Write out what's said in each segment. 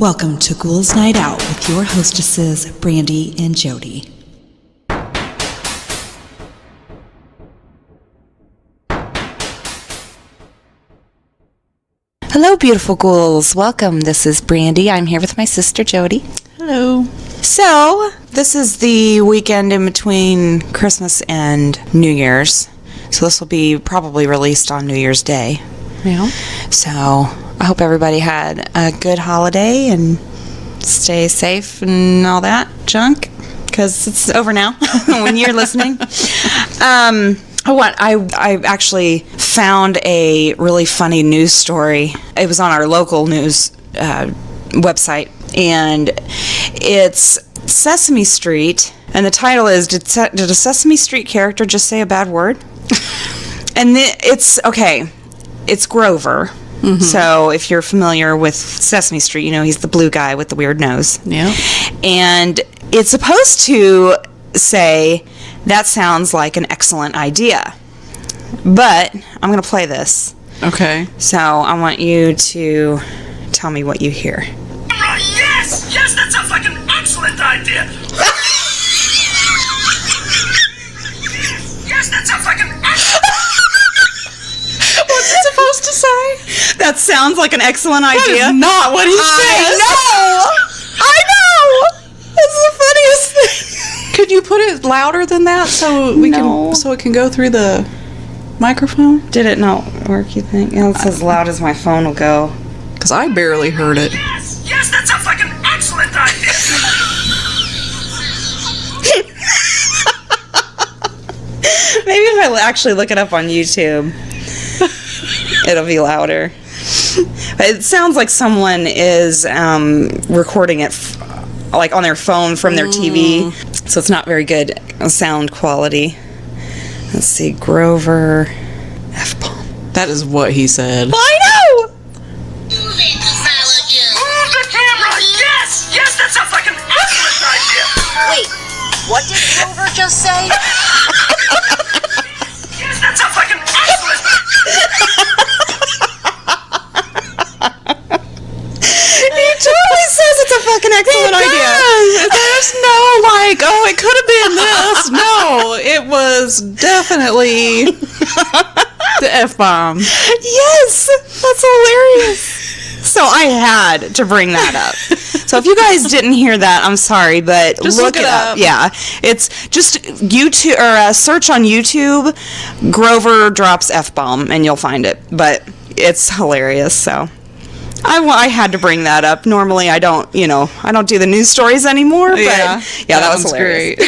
Welcome to Ghouls Night Out with your hostesses, Brandy and Jody. Hello, beautiful ghouls. Welcome. This is Brandy. I'm here with my sister, Jody. Hello. So, this is the weekend in between Christmas and New Year's. So, this will be probably released on New Year's Day. Yeah. So, I hope everybody had a good holiday and stay safe and all that junk, because it's over now when you're listening. I actually found a really funny news story. It was on our local news website, and it's Sesame Street, and the title is, Did a Sesame Street character just say a bad word? And it's Grover. Mm-hmm. So if you're familiar with Sesame Street, you know he's the blue guy with the weird nose. Yeah. And it's supposed to say, that sounds like an excellent idea. But I'm going to play this. Okay. So I want you to tell me what you hear. Yes! Yes, that sounds like an excellent idea! Yes, that sounds like an excellent... What's it supposed to say? That sounds like an excellent idea. That is not what he says. I know! That's the funniest thing. Could you put it louder than that so it can go through the microphone? Did it not work, you think? Yeah, it's as loud as my phone will go. Because I barely heard it. Yes! Yes, that sounds like an excellent idea! Maybe if I actually look it up on YouTube, it'll be louder. It sounds like someone is recording it like on their phone from their TV, so it's not very good sound quality. Let's see, Grover F-bomb. That is what he said. I know! Move the camera! Yes! Yes, that sounds like an excellent idea! Wait, what did Grover just say? Yes, that sounds like an excellent... He totally says it's a fucking excellent idea. There's no it could have been this. No, it was definitely the F-bomb. Yes! That's hilarious. So I had to bring that up. So if you guys didn't hear that, I'm sorry, but Just look it up. Yeah, it's just YouTube, or search on YouTube, Grover drops F-bomb, and you'll find it. But it's hilarious, so I had to bring that up. Normally I don't do the news stories anymore, but yeah, that was hilarious.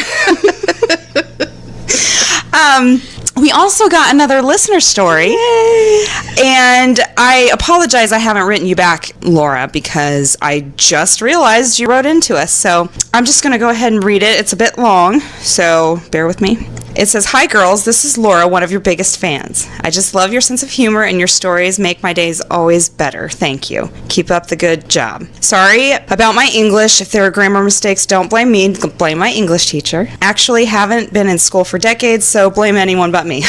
Great. We also got another listener story. Yay. And I apologize I haven't written you back, Laura, because I just realized you wrote into us. So I'm just going to go ahead and read it. It's a bit long, so bear with me. It says, "Hi girls, this is Laura, one of your biggest fans. I just love your sense of humor and your stories make my days always better. Thank you. Keep up the good job. Sorry about my English. If there are grammar mistakes, don't blame me. Blame my English teacher. Actually, haven't been in school for decades, so blame anyone but me.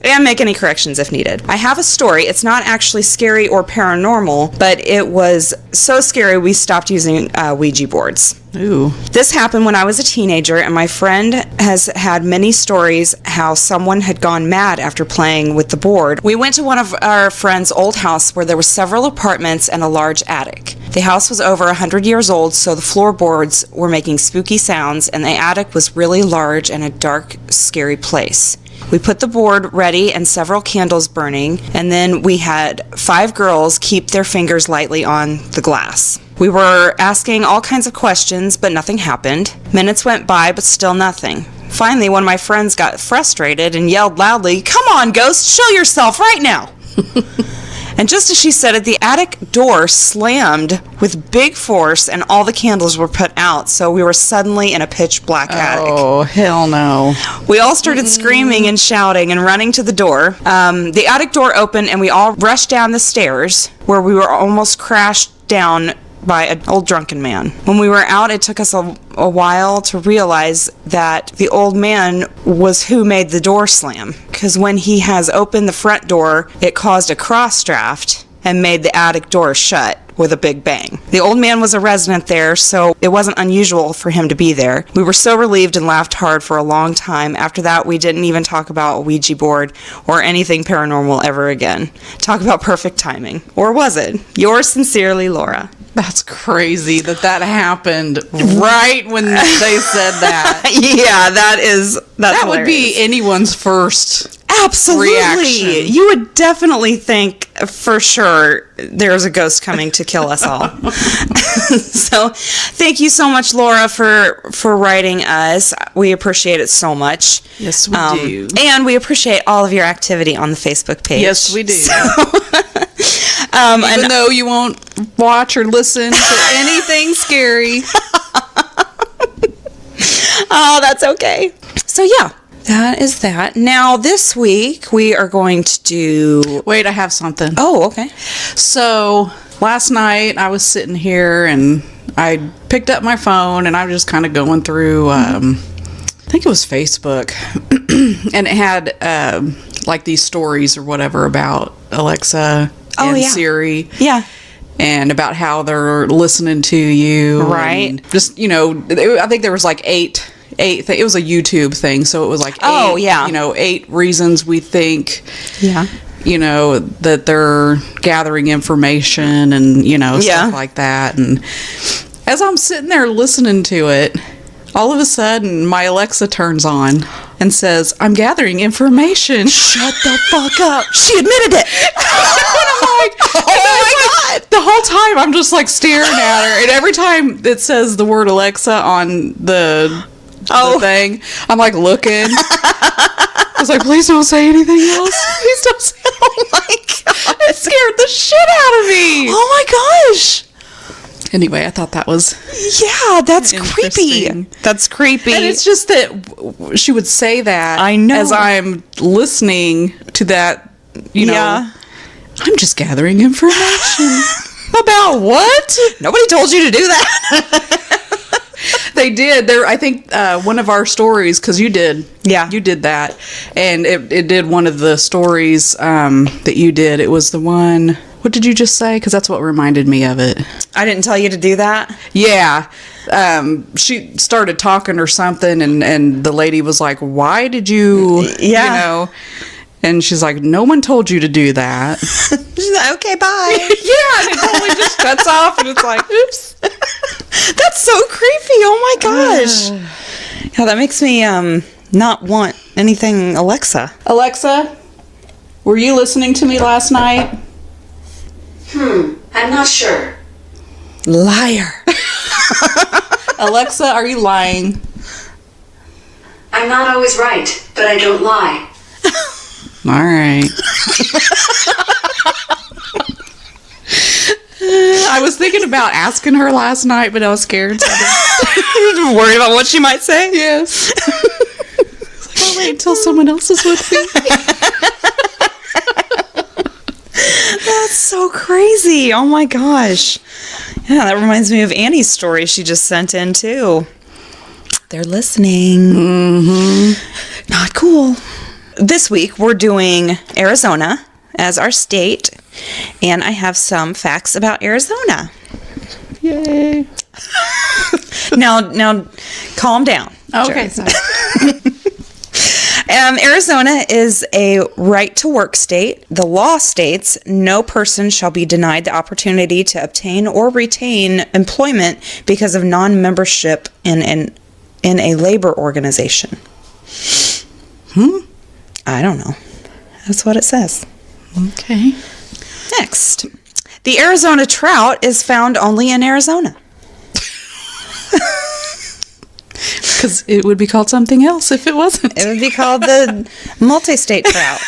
And make any corrections if needed. I have a story. It's not actually scary or paranormal, but it was so scary we stopped using Ouija boards. Ooh. This happened when I was a teenager, and my friend has had many stories how someone had gone mad after playing with the board. We went to one of our friend's old house where there were several apartments and a large attic. The house was over 100 years old, so the floorboards were making spooky sounds, and the attic was really large and a dark, scary place. We put the board ready and several candles burning, and then we had 5 girls keep their fingers lightly on the glass. We were asking all kinds of questions, but nothing happened. Minutes went by, but still nothing. Finally, one of my friends got frustrated and yelled loudly, "Come on, ghost, show yourself right now!" And just as she said it, the attic door slammed with big force and all the candles were put out, so we were suddenly in a pitch black attic. Oh, hell no. We all started screaming and shouting and running to the door. The attic door opened and we all rushed down the stairs, where we were almost crashed down by an old drunken man. When we were out, it took us a while to realize that the old man was who made the door slam, because when he has opened the front door, it caused a cross draft and made the attic door shut with a big bang. The old man was a resident there, so it wasn't unusual for him to be there. We were so relieved and laughed hard for a long time. After that, we didn't even talk about a Ouija board or anything paranormal ever again. Talk about perfect timing. Or was it? Yours sincerely, Laura. That's crazy that happened right when they said that. Yeah, that's That would be hilarious. anyone's first Absolutely. reaction. You would definitely think for sure there's a ghost coming to kill us all. So thank you so much, Laura, for writing us. We appreciate it so much. Yes, we do. And we appreciate all of your activity on the Facebook page. Yes, we do. And Even though you won't watch or listen to anything scary. oh, that's okay. So yeah, that is that. Now this week we are going to do. Wait, I have something. Oh, okay. So last night I was sitting here and I picked up my phone and I was just kind of going through, I think it was Facebook, and it had like these stories or whatever about Alexa and yeah. Siri. Yeah. And about how they're listening to you. Right. And just, I think there was like eight. It was a YouTube thing, so it was like Oh, yeah. 8 reasons we think Yeah. that they're gathering information and, Yeah. stuff like that. And as I'm sitting there listening to it, all of a sudden my Alexa turns on and says, "I'm gathering information." Shut the fuck up. She admitted it. And I'm like, Oh my God. the whole time I'm just like staring at her, and every time it says the word Alexa on the thing, I'm like looking. I was like, please don't say anything else. Please don't say. Oh my God. It scared the shit out of me. Oh my gosh. Anyway, I thought that was, Yeah, that's creepy. Interesting. That's creepy. and it's just that she would say that. I know. as I'm listening to that. Yeah. I'm just gathering information about what. Nobody told you to do that. They did. I think one of our stories, because you did. Yeah. You did that. And it did one of the stories that you did. It was the one. What did you just say? Because that's what reminded me of it. I didn't tell you to do that. Yeah. She started talking or something, and the lady was like, "Why did you?" Yeah. And she's like, "No one told you to do that." She's like, okay, bye. Yeah, and it totally just cuts off, and it's like, "Oops." That's so creepy. Oh my gosh. Yeah, that makes me not want anything Alexa. Alexa, were you listening to me last night? I'm not sure. Liar. Alexa, are you lying? I'm not always right, but I don't lie. All right. I was thinking about asking her last night, but I was scared. So Worried about what she might say? yes. I'll wait until someone else is with me. That's so crazy. Oh my gosh. Yeah, that reminds me of Annie's story she just sent in too. They're listening. Mm-hmm. Not cool. This week we're doing Arizona as our state, and I have some facts about Arizona. Yay. Now calm down. Okay. Jerry. Arizona is a right-to-work state. The law states no person shall be denied the opportunity to obtain or retain employment because of non-membership in a labor organization. I don't know. That's what it says. Okay. Next, the Arizona trout is found only in Arizona. Because it would be called something else if it wasn't. It would be called the multi-state trout.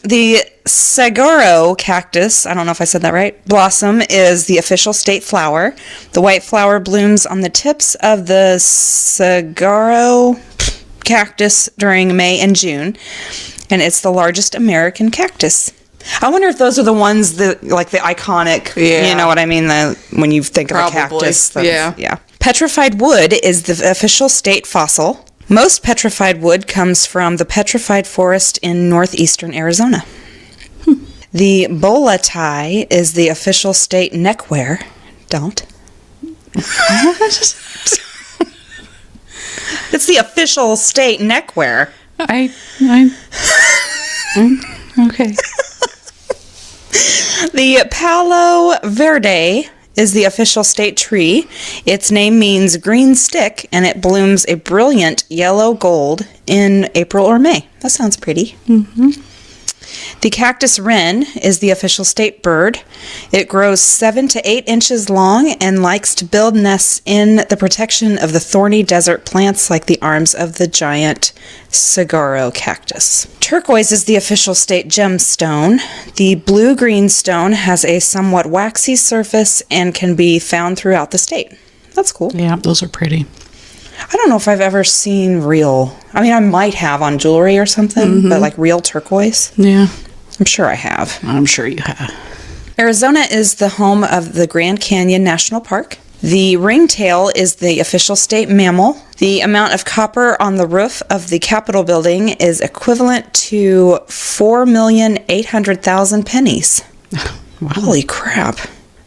The saguaro cactus, I don't know if I said that right, blossom is the official state flower. The white flower blooms on the tips of the saguaro cactus during May and June, and it's the largest American cactus. I wonder if those are the ones that, like the iconic, Yeah. you know what I mean, when you think of Probably, a cactus. yeah. Yeah. Petrified wood is the official state fossil. Most petrified wood comes from the petrified forest in northeastern Arizona. The bolatai is the official state neckwear. Don't. It's the official state neckwear. Okay. The Palo Verde is the official state tree. Its name means green stick, and it blooms a brilliant yellow gold in April or May. That sounds pretty. Mm-hmm. The cactus wren is the official state bird. It grows 7 to 8 inches long and likes to build nests in the protection of the thorny desert plants like the arms of the giant saguaro cactus. Turquoise is the official state gemstone. The blue-green stone has a somewhat waxy surface and can be found throughout the state. That's cool. Yeah, those are pretty. I don't know if I've ever seen real. I mean, I might have on jewelry or something, but like real turquoise. Yeah, I'm sure I have. I'm sure you have. Arizona is the home of the Grand Canyon National Park. The ringtail is the official state mammal. The amount of copper on the roof of the Capitol building is equivalent to 4,800,000 pennies. Wow. Holy crap.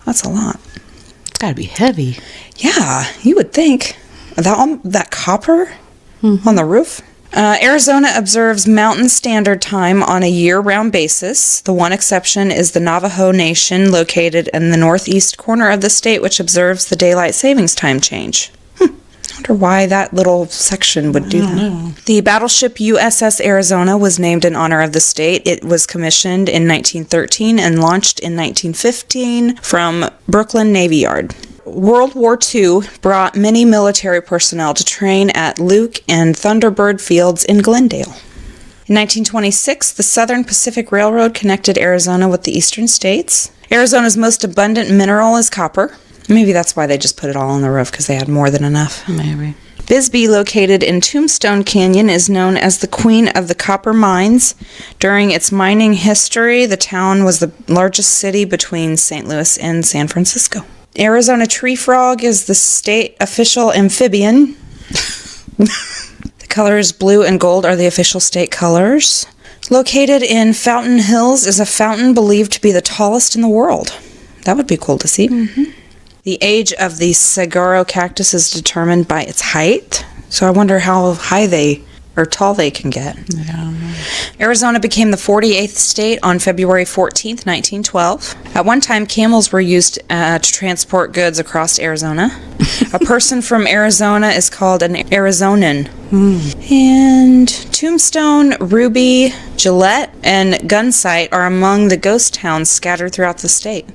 That's a lot. It's got to be heavy. Yeah, you would think. That copper on the roof? Arizona observes Mountain Standard Time on a year-round basis. The one exception is the Navajo Nation, located in the northeast corner of the state, which observes the daylight savings time change. I wonder why that little section would do that. The battleship USS Arizona was named in honor of the state. It was commissioned in 1913 and launched in 1915 from Brooklyn Navy Yard. World War II brought many military personnel to train at Luke and Thunderbird Fields in Glendale. In 1926, the Southern Pacific Railroad connected Arizona with the eastern states. Arizona's most abundant mineral is copper. Maybe that's why they just put it all on the roof, because they had more than enough. Maybe. Bisbee, located in Tombstone Canyon, is known as the Queen of the Copper Mines. During its mining history, the town was the largest city between St. Louis and San Francisco. Arizona tree frog is the state official amphibian. The colors blue and gold are the official state colors. Located in Fountain Hills is a fountain believed to be the tallest in the world. That would be cool to see. Mm-hmm. The age of the saguaro cactus is determined by its height. So I wonder how high or tall they can get. Yeah. Arizona became the 48th state on February 14th, 1912. At one time, camels were used to transport goods across Arizona. A person from Arizona is called an Arizonan. And Tombstone, Ruby, Gillette, and Gunsight are among the ghost towns scattered throughout the state.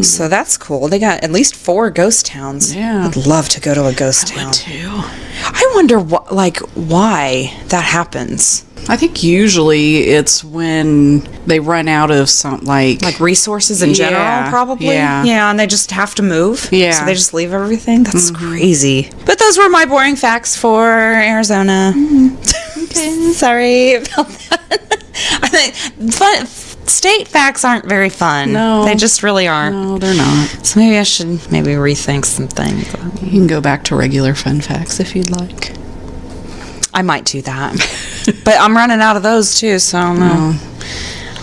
So that's cool. They got at least 4 ghost towns. Yeah. I'd love to go to a ghost town. Too. I wonder why that happens. I think usually it's when they run out of like resources in general, Yeah, probably. yeah. Yeah, and they just have to move. Yeah. So they just leave everything. That's crazy. But those were my boring facts for Arizona. Okay. Sorry about that. I think state facts aren't very fun. No. They just really aren't. No, they're not. So maybe I should rethink some things. You can go back to regular fun facts if you'd like. I might do that. But I'm running out of those too, so I don't know.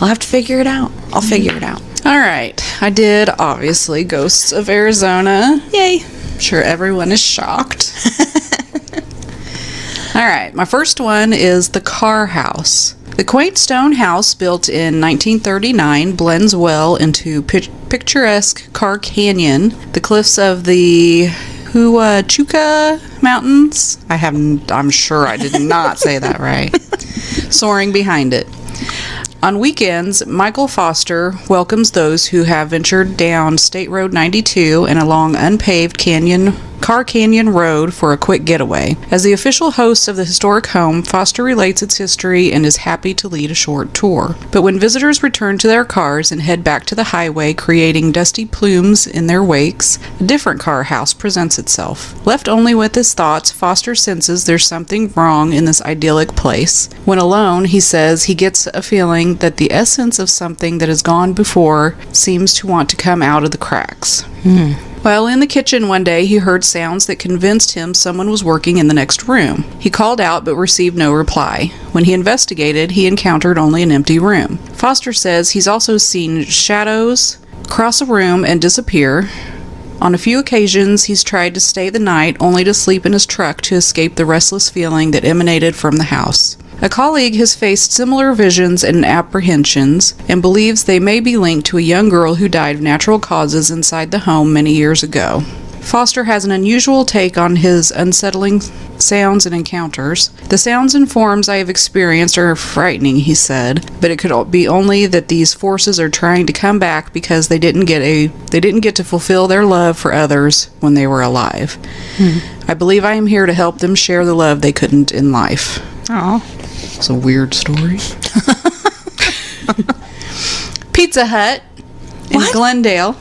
I'll have to figure it out. I'll figure it out. All right. I did, obviously, Ghosts of Arizona. Yay. I'm sure everyone is shocked. All right. My first one is the Carr House. The quaint stone house built in 1939 blends well into picturesque Carr Canyon, the cliffs of the Huachuca Mountains. I'm sure I did not say that right. Soaring behind it. On weekends, Michael Foster welcomes those who have ventured down State Road 92 and along unpaved Carr Canyon Road for a quick getaway. As the official host of the historic home, Foster relates its history and is happy to lead a short tour. But when visitors return to their cars and head back to the highway, creating dusty plumes in their wakes, a different Carr house presents itself. Left only with his thoughts, Foster senses there's something wrong in this idyllic place. When alone, he says he gets a feeling that the essence of something that has gone before seems to want to come out of the cracks. While in the kitchen one day, he heard sounds that convinced him someone was working in the next room. He called out but received no reply. When he investigated, he encountered only an empty room. Foster says he's also seen shadows cross a room and disappear. On a few occasions, he's tried to stay the night only to sleep in his truck to escape the restless feeling that emanated from the house. A colleague has faced similar visions and apprehensions and believes they may be linked to a young girl who died of natural causes inside the home many years ago. Foster has an unusual take on his unsettling sounds and encounters. The sounds and forms I have experienced are frightening, he said, but it could be only that these forces are trying to come back because they didn't get to fulfill their love for others when they were alive. I believe I am here to help them share the love they couldn't in life. Oh. It's a weird story. Pizza Hut in Glendale.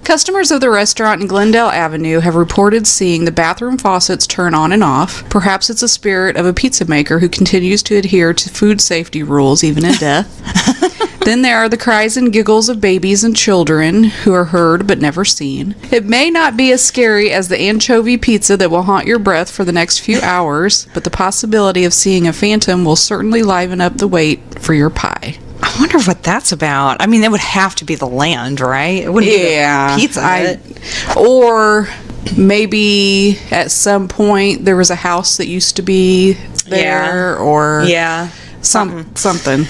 Customers of the restaurant in Glendale Avenue have reported seeing the bathroom faucets turn on and off. Perhaps it's a spirit of a pizza maker who continues to adhere to food safety rules even in death. Then there are the cries and giggles of babies and children who are heard but never seen. It may not be as scary as the anchovy pizza that will haunt your breath for the next few hours, but the possibility of seeing a phantom will certainly liven up the wait for your pie. I wonder what that's about. I mean, it would have to be the land, right? It wouldn't be the Pizza Hut. Or maybe at some point there was a house that used to be there, or something.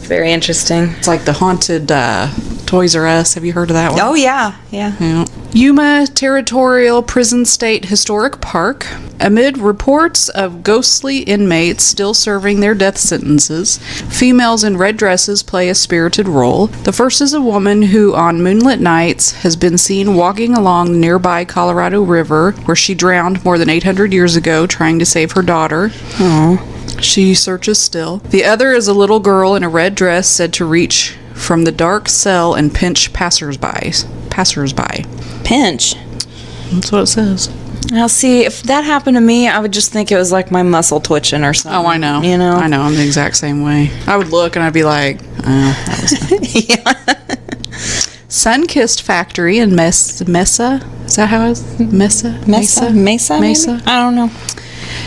Very interesting. It's like the haunted Toys R Us. Have you heard of that one? Oh, yeah. Yeah. Yuma Territorial Prison State Historic Park. Amid reports of ghostly inmates still serving their death sentences, females in red dresses play a spirited role. The first is a woman who, on moonlit nights, has been seen walking along the nearby Colorado River, where she drowned more than 800 years ago trying to save her daughter. Aww. She searches still. The other is a little girl in a red dress said to reach from the dark cell and pinch passersby. Pinch? That's what it says. Now, see, if that happened to me, I would just think it was like my muscle twitching or something. Oh, I know. You know? I know. I'm the exact same way. I would look and I'd be like, that was nice. Yeah. Sun-Kissed Factory in Mesa. Is that how it's? Mesa? Mesa? Mesa? I don't know.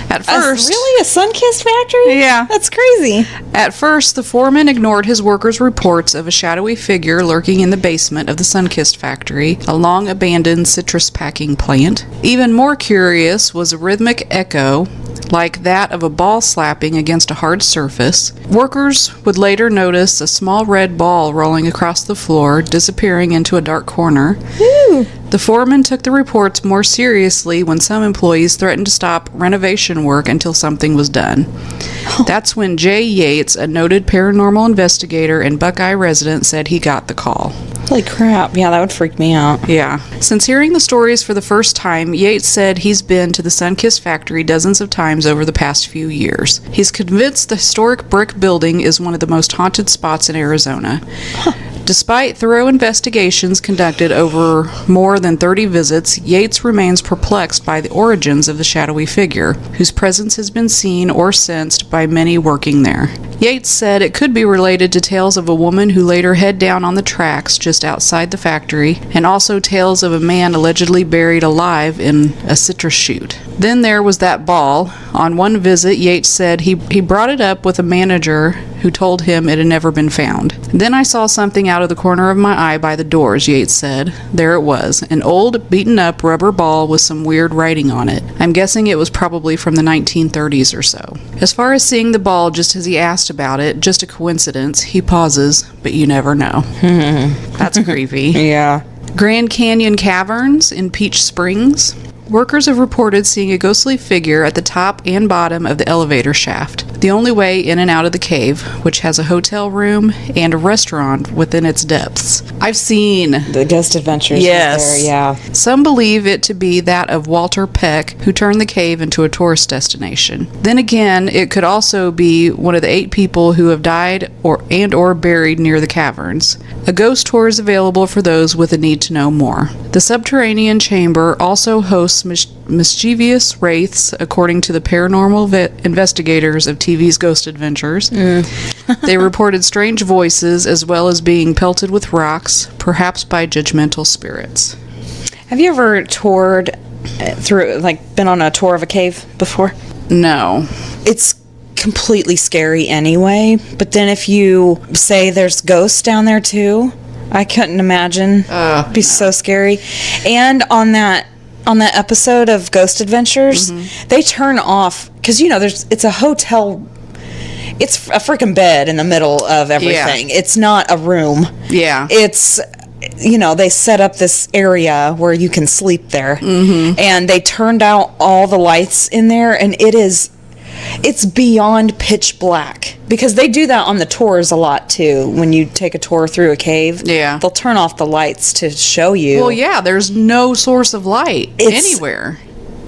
At first, really? A sun-kissed factory? Yeah. That's crazy. At first, the foreman ignored his workers' reports of a shadowy figure lurking in the basement of the Sun-Kissed factory, a long-abandoned citrus packing plant. Even more curious was a rhythmic echo, like that of a ball slapping against a hard surface. Workers would later notice a small red ball rolling across the floor, disappearing into a dark corner. Ooh. The foreman took the reports more seriously when some employees threatened to stop renovation work until something was done. That's when Jay Yates, a noted paranormal investigator and Buckeye resident, said he got the call. Holy crap. Yeah, that would freak me out. Yeah. Since hearing the stories for the first time, Yates said he's been to the Sun-Kissed factory dozens of times over the past few years. He's convinced the historic brick building is one of the most haunted spots in Arizona. Despite thorough investigations conducted over more than 30 visits, Yates remains perplexed by the origins of the shadowy figure, whose presence has been seen or sensed by many working there. Yates said it could be related to tales of a woman who later head down on the tracks just outside the factory, and also tales of a man allegedly buried alive in a citrus shoot. Then there was that ball. On one visit, Yates said he brought it up with a manager who told him it had never been found. Then I saw something out of the corner of my eye by the doors, Yates said. There it was, an old, beaten-up rubber ball with some weird writing on it. I'm guessing it was probably from the 1930s or so. As far as seeing the ball just as he asked about it, just a coincidence, he pauses, but you never know. That's creepy. Yeah. Grand Canyon Caverns in Peach Springs. Workers have reported seeing a ghostly figure at the top and bottom of the elevator shaft, the only way in and out of the cave, which has a hotel room and a restaurant within its depths. I've seen The Ghost Adventures. Yes. Was there, yeah. Some believe it to be that of Walter Peck, who turned the cave into a tourist destination. Then again, it could also be one of the 8 people who have died or buried near the caverns. A ghost tour is available for those with a need to know more. The subterranean chamber also hosts mischievous wraiths, according to the paranormal investigators of TV's Ghost Adventures. They reported strange voices as well as being pelted with rocks, perhaps by judgmental spirits. Have you ever toured been on a tour of a cave before? No. It's completely scary anyway, but then if you say there's ghosts down there too, I couldn't imagine. It'd be so scary. And on that episode of Ghost Adventures, they turn off, because it's a hotel. It's a freaking bed in the middle of everything. It's not a room. Yeah. It's, they set up this area where you can sleep there. And they turned out all the lights in there, and it's beyond pitch black. Because they do that on the tours a lot, too. When you take a tour through a cave, they'll turn off the lights to show you. Well, yeah, there's no source of light anywhere.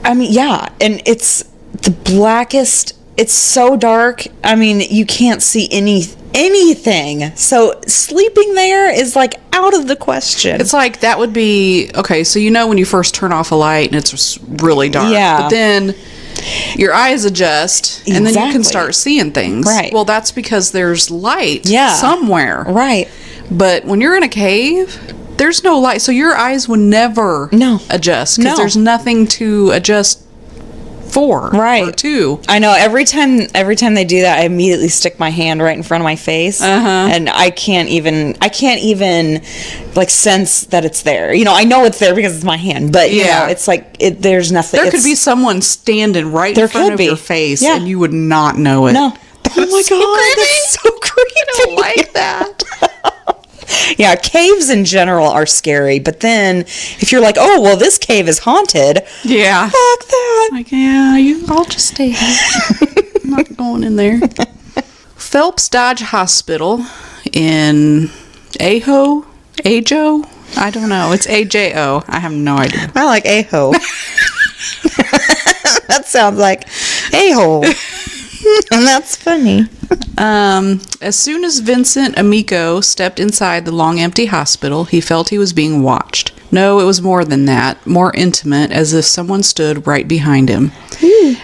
I mean, yeah, and it's the blackest. It's so dark. I mean, you can't see anything. So sleeping there is like out of the question. It's like that would be okay. So when you first turn off a light and it's really dark, Yeah. but then your eyes adjust and then you can Exactly. start seeing things. Right. Well, that's because there's light Yeah. somewhere. Right. But when you're in a cave, there's no light, so your eyes would never adjust because No. there's nothing to adjust for or to. I know every time they do that, I immediately stick my hand right in front of my face, and I can't even like sense that it's there. I know it's there because it's my hand, but it's like there's nothing. There could be someone standing right in front of your face, and you would not know it. No. Oh my god, that's so creepy. I don't like that. Yeah, caves in general are scary, but then if you're like, oh, well, this cave is haunted. Yeah. Fuck that. Like, I'll just stay here. I'm not going in there. Phelps Dodge Hospital in Ajo? I don't know. It's AJO. I have no idea. I like Aho. That sounds like a-hole. And that's funny. As soon as Vincent Amico stepped inside the long empty hospital, he felt he was being watched. No, it was more than that, more intimate, as if someone stood right behind him.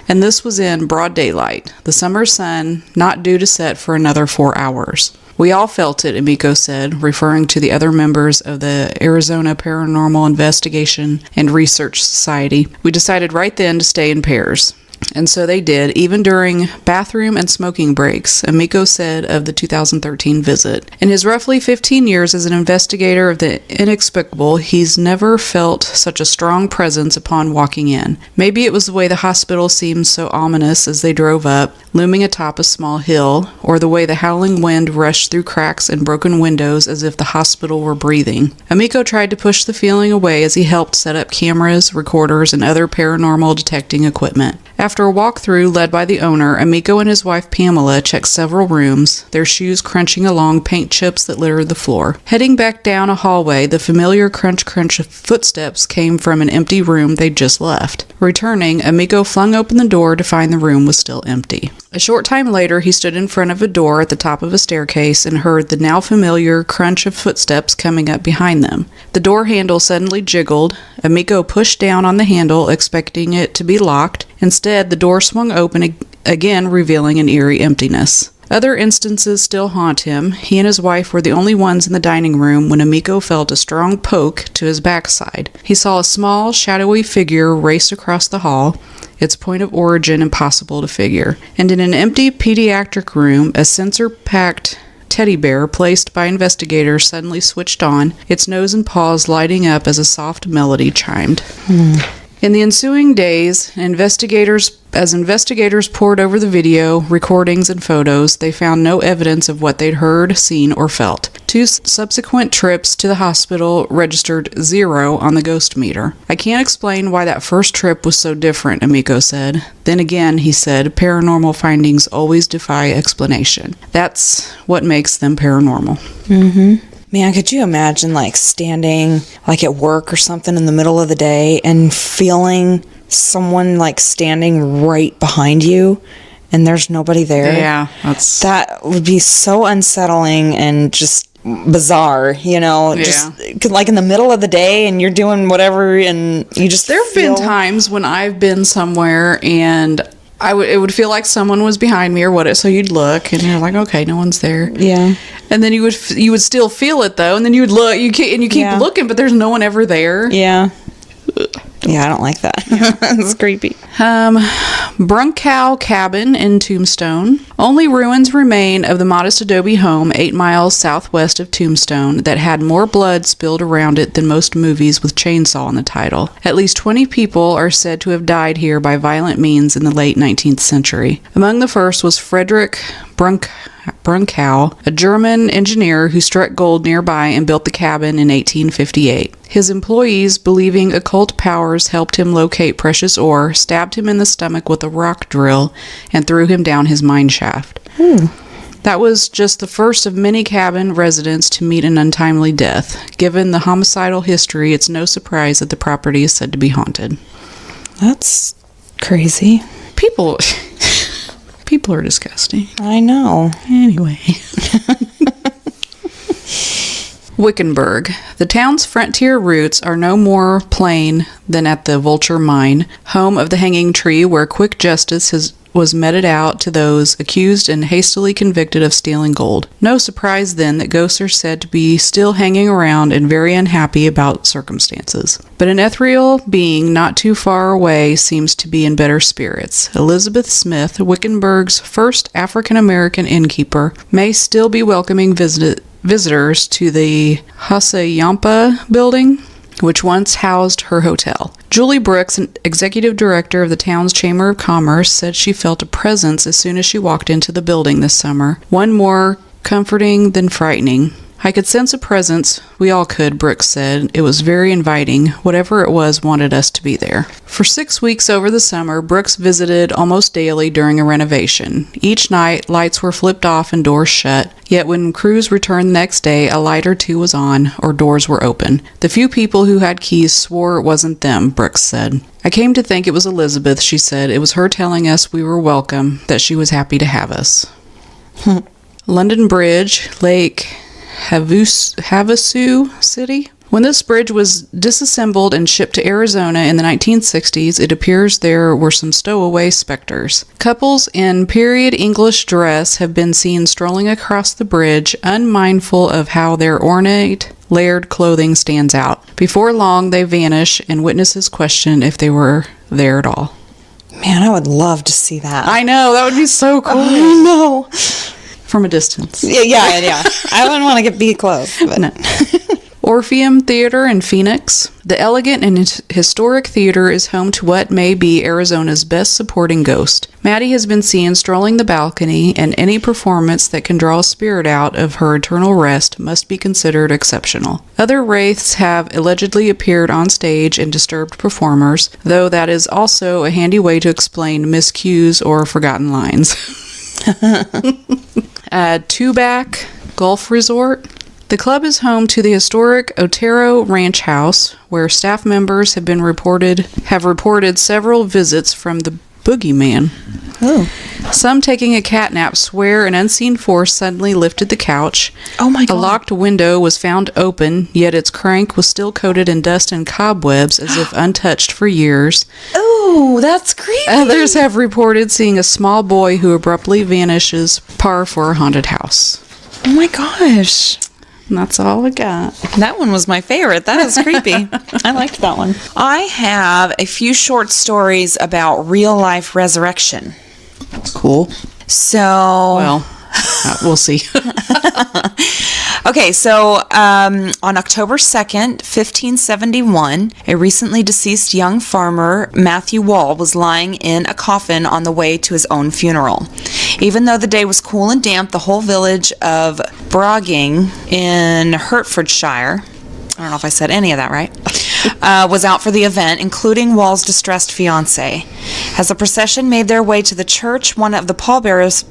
And this was in broad daylight, the summer sun not due to set for another 4 hours. We all felt it, Amico said, referring to the other members of the Arizona Paranormal Investigation and Research Society. We decided right then to stay in pairs. And so they did, even during bathroom and smoking breaks, Amico said of the 2013 visit. In his roughly 15 years as an investigator of the inexplicable, he's never felt such a strong presence upon walking in. Maybe it was the way the hospital seemed so ominous as they drove up, looming atop a small hill, or the way the howling wind rushed through cracks and broken windows as if the hospital were breathing. Amico tried to push the feeling away as he helped set up cameras, recorders, and other paranormal detecting equipment. After a walkthrough led by the owner, Amico and his wife Pamela checked several rooms, their shoes crunching along paint chips that littered the floor. Heading back down a hallway, the familiar crunch of footsteps came from an empty room they'd just left. Returning, Amico flung open the door to find the room was still empty. A short time later, he stood in front of a door at the top of a staircase and heard the now familiar crunch of footsteps coming up behind them. The door handle suddenly jiggled. Amico pushed down on the handle, expecting it to be locked. Instead, the door swung open again, revealing an eerie emptiness. Other instances still haunt him. He and his wife were the only ones in the dining room when Amico felt a strong poke to his backside. He saw a small, shadowy figure race across the hall, its point of origin impossible to figure. And in an empty pediatric room, a sensor-packed teddy bear placed by investigators suddenly switched on, its nose and paws lighting up as a soft melody chimed. In the ensuing days, as investigators pored over the video, recordings, and photos, they found no evidence of what they'd heard, seen, or felt. 2 subsequent trips to the hospital registered 0 on the ghost meter. I can't explain why that first trip was so different, Amico said. Then again, he said, paranormal findings always defy explanation. That's what makes them paranormal. Man, could you imagine like standing like at work or something in the middle of the day and feeling someone like standing right behind you and there's nobody there? Yeah, that would be so unsettling and just bizarre, just like in the middle of the day and you're doing whatever and you just There have been times when I've been somewhere and it would feel like someone was behind me or what. So you'd look and you're like, okay, no one's there. Yeah. And then you would still feel it though, and then you would look, you keep Yeah. looking, but there's no one ever there. Yeah. Yeah, I don't like that. It's creepy. Brunkow Cabin in Tombstone. Only ruins remain of the modest adobe home 8 miles southwest of Tombstone that had more blood spilled around it than most movies with chainsaw in the title. At least 20 people are said to have died here by violent means in the late 19th century. Among the first was Frederick Brunkow, a German engineer who struck gold nearby and built the cabin in 1858. His employees, believing occult powers helped him locate precious ore, stabbed him in the stomach with a rock drill and threw him down his mine shaft. That was just the first of many cabin residents to meet an untimely death. Given the homicidal history, it's no surprise that the property is said to be haunted. That's crazy. People are disgusting. I know. Anyway. Wickenburg. The town's frontier roots are no more plain than at the Vulture Mine, home of the Hanging Tree, where quick justice was meted out to those accused and hastily convicted of stealing gold. No surprise then that ghosts are said to be still hanging around and very unhappy about circumstances. But an ethereal being not too far away seems to be in better spirits. Elizabeth Smith, Wickenburg's first African-American innkeeper, may still be welcoming visitors to the Hasayampa building, which once housed her hotel. Julie Brooks, an executive director of the town's Chamber of Commerce, said she felt a presence as soon as she walked into the building this summer, one more comforting than frightening. I could sense a presence. We all could, Brooks said. It was very inviting. Whatever it was wanted us to be there. For 6 weeks over the summer, Brooks visited almost daily during a renovation. Each night, lights were flipped off and doors shut. Yet when crews returned the next day, a light or two was on, or doors were open. The few people who had keys swore it wasn't them, Brooks said. I came to think it was Elizabeth, she said. It was her telling us we were welcome, that she was happy to have us. London Bridge, Lake Havasu City. When this bridge was disassembled and shipped to Arizona in the 1960s, it appears there were some stowaway specters. Couples in period English dress have been seen strolling across the bridge, unmindful of how their ornate, layered clothing stands out. Before long, they vanish, and witnesses question if they were there at all. Man, I would love to see that. I know, that would be so cool. I know. From a distance. Yeah. I wouldn't want to be close. But. No. Orpheum Theater in Phoenix. The elegant and historic theater is home to what may be Arizona's best supporting ghost. Maddie has been seen strolling the balcony, and any performance that can draw a spirit out of her eternal rest must be considered exceptional. Other wraiths have allegedly appeared on stage and disturbed performers, though that is also a handy way to explain miscues or forgotten lines. Tubac Golf Resort. The club is home to the historic Otero Ranch House, where staff members have reported several visits from the boogeyman. Oh. Some taking a cat nap swear an unseen force suddenly lifted the couch. Oh my God. A locked window was found open, yet its crank was still coated in dust and cobwebs as if untouched for years. Oh, that's creepy. Others have reported seeing a small boy who abruptly vanishes, par for a haunted house. Oh my gosh. And that's all I got. That one was my favorite. That was creepy. I liked that one. I have a few short stories about real life resurrection. Cool. So, Well, we'll see. okay, so on October 2nd, 1571, a recently deceased young farmer, Matthew Wall, was lying in a coffin on the way to his own funeral. Even though the day was cool and damp, the whole village of Brogging in Hertfordshire, I don't know if I said any of that right, was out for the event, including Wall's distressed fiancée. As the procession made their way to the church, one of the pallbearers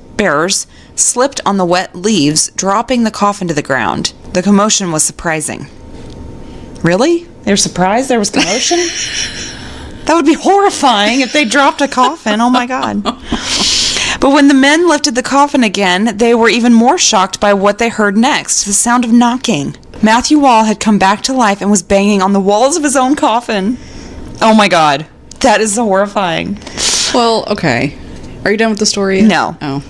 slipped on the wet leaves, dropping the coffin to the ground. The commotion was surprising. Really? They were surprised there was commotion? That would be horrifying if they dropped a coffin. Oh my God. But when the men lifted the coffin again, they were even more shocked by what they heard next, the sound of knocking. Matthew Wall had come back to life and was banging on the walls of his own coffin. Oh my God. That is so horrifying. Well, okay. Are you done with the story? No. Oh.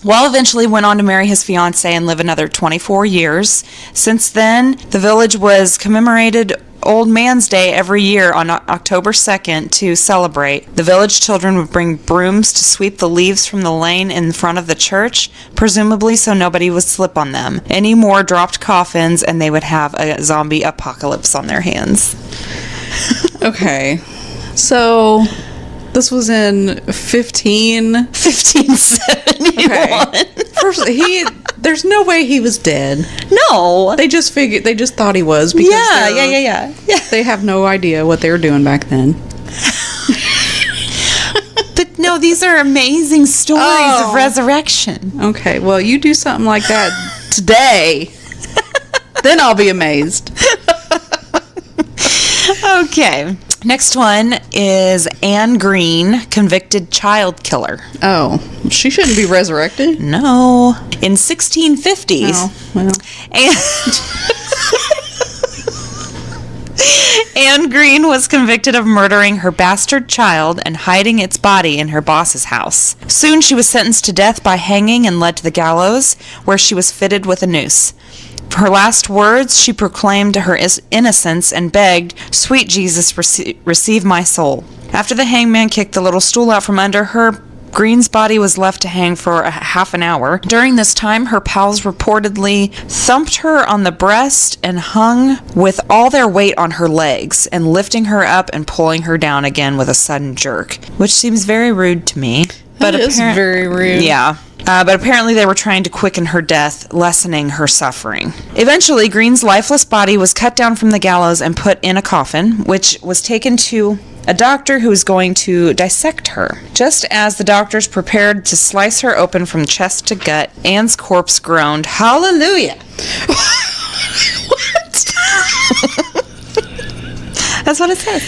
Well, eventually went on to marry his fiancée and live another 24 years. Since then, the village was commemorated Old Man's Day every year on October 2nd to celebrate. The village children would bring brooms to sweep the leaves from the lane in front of the church, presumably so nobody would slip on them. Any more dropped coffins and they would have a zombie apocalypse on their hands. Okay. So, this was in 1571. Okay. First, there's no way he was dead. No. They just thought he was because Yeah. they have no idea what they were doing back then. But no, these are amazing stories of resurrection. Okay, well, you do something like that today, then I'll be amazed. Okay. Next one is Anne Green, convicted child killer. Oh, she shouldn't be resurrected? No. In 1650s. Oh, well. Anne Green was convicted of murdering her bastard child and hiding its body in her boss's house. Soon she was sentenced to death by hanging and led to the gallows, where she was fitted with a noose. For her last words, she proclaimed her innocence and begged, "Sweet Jesus, receive my soul." After the hangman kicked the little stool out from under her, Green's body was left to hang for a half an hour. During this time, her pals reportedly thumped her on the breast and hung with all their weight on her legs, and lifting her up and pulling her down again with a sudden jerk, which seems very rude to me. That is very rude. Yeah. But apparently they were trying to quicken her death, lessening her suffering. Eventually, Green's lifeless body was cut down from the gallows and put in a coffin, which was taken to a doctor who was going to dissect her. Just as the doctors prepared to slice her open from chest to gut, Anne's corpse groaned, "Hallelujah!" What? That's what it says.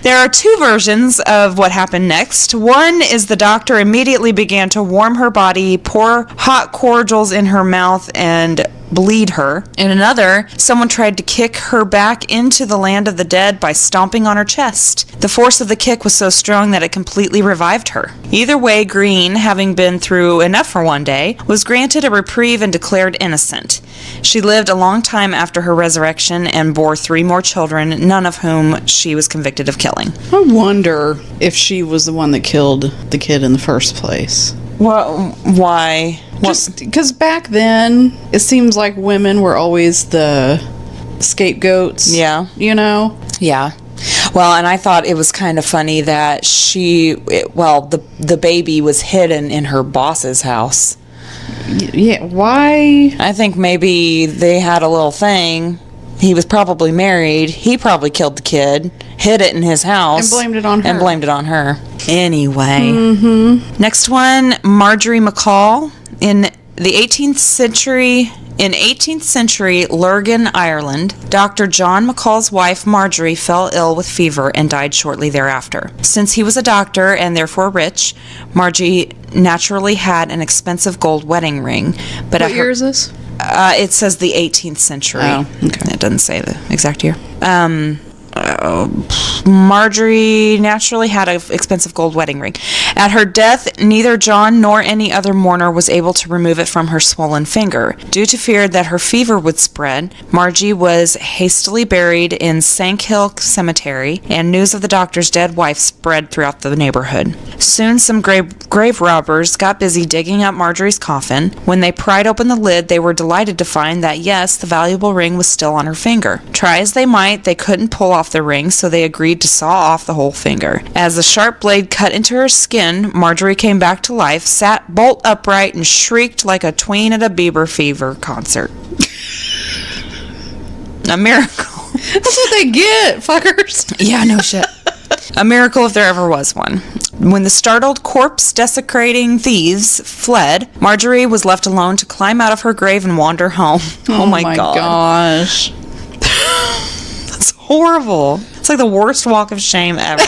There are two versions of what happened next. One is the doctor immediately began to warm her body, pour hot cordials in her mouth, and bleed her. In another, someone tried to kick her back into the land of the dead by stomping on her chest. The force of the kick was so strong that it completely revived her. Either way, Green, having been through enough for one day, was granted a reprieve and declared innocent. She lived a long time after her resurrection and bore 3 more children, none of whom she was convicted of killing. I wonder if she was the one that killed the kid in the first place. Well, why? Just because back then, it seems like women were always the scapegoats. Yeah. You know? Yeah. Well, and I thought it was kind of funny that the baby was hidden in her boss's house. Yeah, why? I think maybe they had a little thing. He was probably married. He probably killed the kid, hid it in his house. And blamed it on her. Anyway. Next one, Marjorie McCall. In the 18th century Lurgan, Ireland, Dr. John McCall's wife Marjorie fell ill with fever and died shortly thereafter. Since he was a doctor and therefore rich, Marjorie naturally had an expensive gold wedding ring. But What year is this? It says the 18th century. Oh, okay. It doesn't say the exact year. Marjorie naturally had an expensive gold wedding ring. At her death, neither John nor any other mourner was able to remove it from her swollen finger. Due to fear that her fever would spread, Margie was hastily buried in Sankhill Cemetery, and news of the doctor's dead wife spread throughout the neighborhood. Soon some grave robbers got busy digging up Marjorie's coffin. When they pried open the lid, they were delighted to find that, yes, the valuable ring was still on her finger. Try as they might, they couldn't pull off the ring, so they agreed to saw off the whole finger. As the sharp blade cut into her skin, Marjorie came back to life, sat bolt upright, and shrieked like a tween at a Bieber Fever concert. A miracle. That's what they get, fuckers. Yeah, no shit. A miracle if there ever was one. When the startled corpse-desecrating thieves fled, Marjorie was left alone to climb out of her grave and wander home. Oh my God. Gosh. That's horrible. It's like the worst walk of shame ever.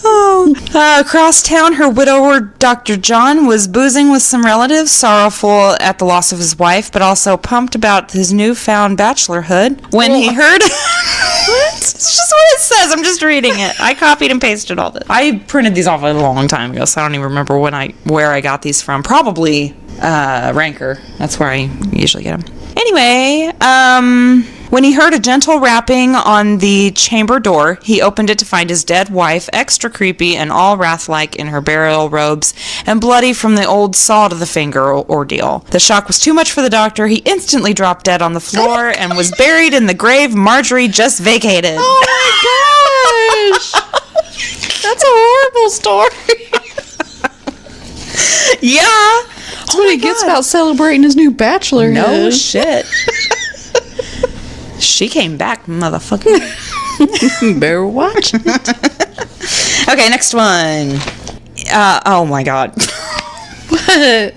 Oh. Across town, her widower, Dr. John, was boozing with some relatives, sorrowful at the loss of his wife, but also pumped about his newfound bachelorhood. When he heard... What? It's just what it says. I'm just reading it. I copied and pasted all this. I printed these off a long time ago, so I don't even remember where I got these from. Probably Ranker. That's where I usually get them. Anyway, when he heard a gentle rapping on the chamber door, he opened it to find his dead wife, extra creepy and all wrath-like in her burial robes and bloody from the old saw to the finger ordeal. The shock was too much for the doctor. He instantly dropped dead on the floor and was buried in the grave Marjorie just vacated. Oh my gosh! That's a horrible story. Yeah. That's what he gets about celebrating his new bachelor. No shit. She came back, motherfucker. Better watch it. Okay, next one. Oh my god. What?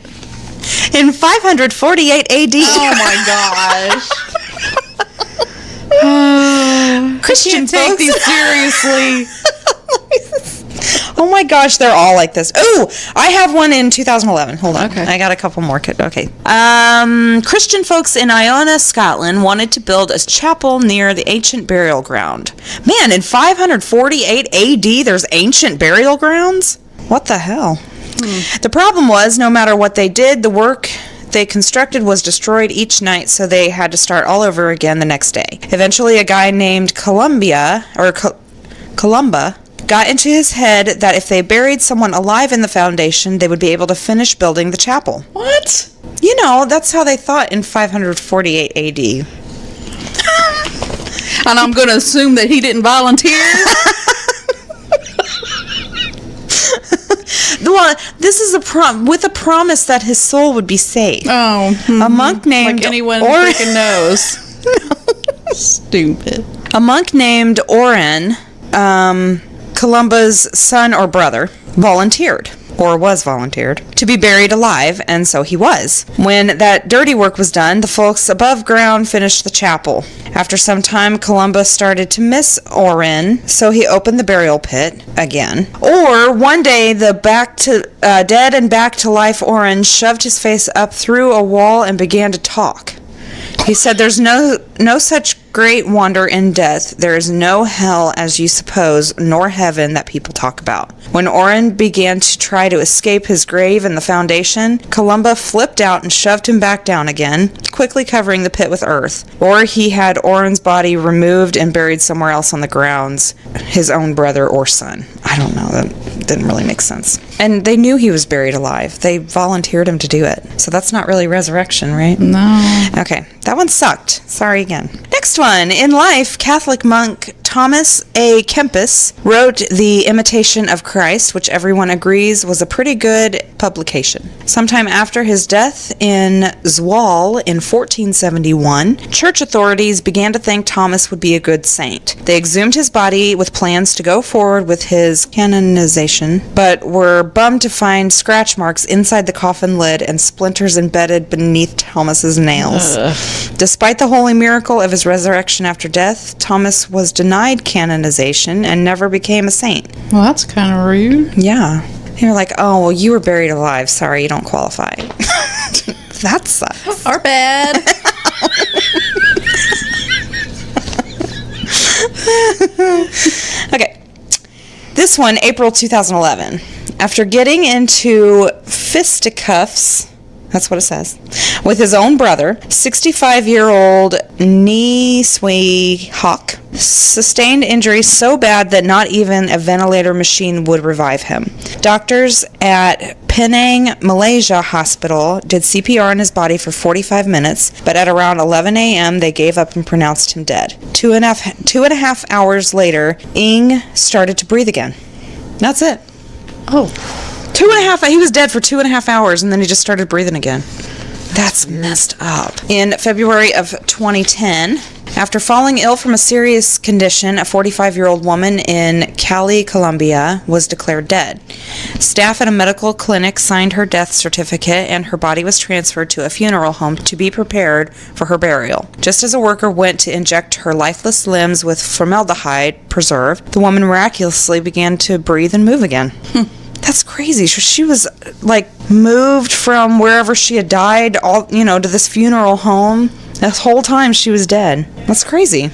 In 548 AD. Oh my gosh. Christian Take folks. these seriously. Oh my gosh, they're all like this. Ooh, I have one in 2011. Hold on. Okay. I got a couple more. Okay. Christian folks in Iona, Scotland wanted to build a chapel near the ancient burial ground. Man, in 548 AD, there's ancient burial grounds? What the hell? The problem was, no matter what they did, the work they constructed was destroyed each night, so they had to start all over again the next day. Eventually, a guy named Columba got into his head that if they buried someone alive in the foundation, they would be able to finish building the chapel. What? You know, that's how they thought in 548 AD. And I'm going to assume that he didn't volunteer. Well, this is with a promise that his soul would be saved. Oh. A monk named Like anyone Or- freaking knows. Stupid. A monk named Oren, Columba's son or brother, volunteered to be buried alive, and so he was. When that dirty work was done, the folks above ground finished the chapel. After some time, Columba started to miss Oren, so he opened the burial pit again. Or one day, the dead and back to life Oren shoved his face up through a wall and began to talk. He said, "There's no such great wonder in death. There is no hell as you suppose, nor heaven that people talk about." When Oren began to try to escape his grave in the foundation, Columba flipped out and shoved him back down again, quickly covering the pit with earth. Or he had Oren's body removed and buried somewhere else on the grounds, his own brother or son. I don't know, that didn't really make sense. And they knew he was buried alive. They volunteered him to do it. So that's not really resurrection, right? No. Okay, that one sucked. Sorry again. Next one. In life, Catholic monk Thomas A. Kempis wrote The Imitation of Christ, which everyone agrees was a pretty good publication. Sometime after his death in Zwolle in 1471, church authorities began to think Thomas would be a good saint. They exhumed his body with plans to go forward with his canonization, but were bummed to find scratch marks inside the coffin lid and splinters embedded beneath Thomas's nails. Despite the holy miracle of his resurrection after death, Thomas was denied canonization and never became a saint. Well, that's kind of rude. Yeah. They were like, "Oh, well, you were buried alive. Sorry, you don't qualify." That sucks. Our bad. Okay. This one, April 2011. After getting into fisticuffs, that's what it says, with his own brother, 65-year-old Niswi Hawk sustained injuries so bad that not even a ventilator machine would revive him. Doctors at Penang, Malaysia Hospital did CPR on his body for 45 minutes, but at around 11 a.m. they gave up and pronounced him dead. Two and a half hours later, Ing started to breathe again. That's it. Oh. 2.5, he was dead for 2.5 hours and then he just started breathing again. That's messed up. In February of 2010, After falling ill from a serious condition, a 45-year-old woman in Cali, Colombia, was declared dead. Staff at a medical clinic signed her death certificate, and her body was transferred to a funeral home to be prepared for her burial. Just as a worker went to inject her lifeless limbs with formaldehyde preserve, the woman miraculously began to breathe and move again. That's crazy. She was like moved from wherever she had died, all to this funeral home. This whole time she was dead. That's crazy.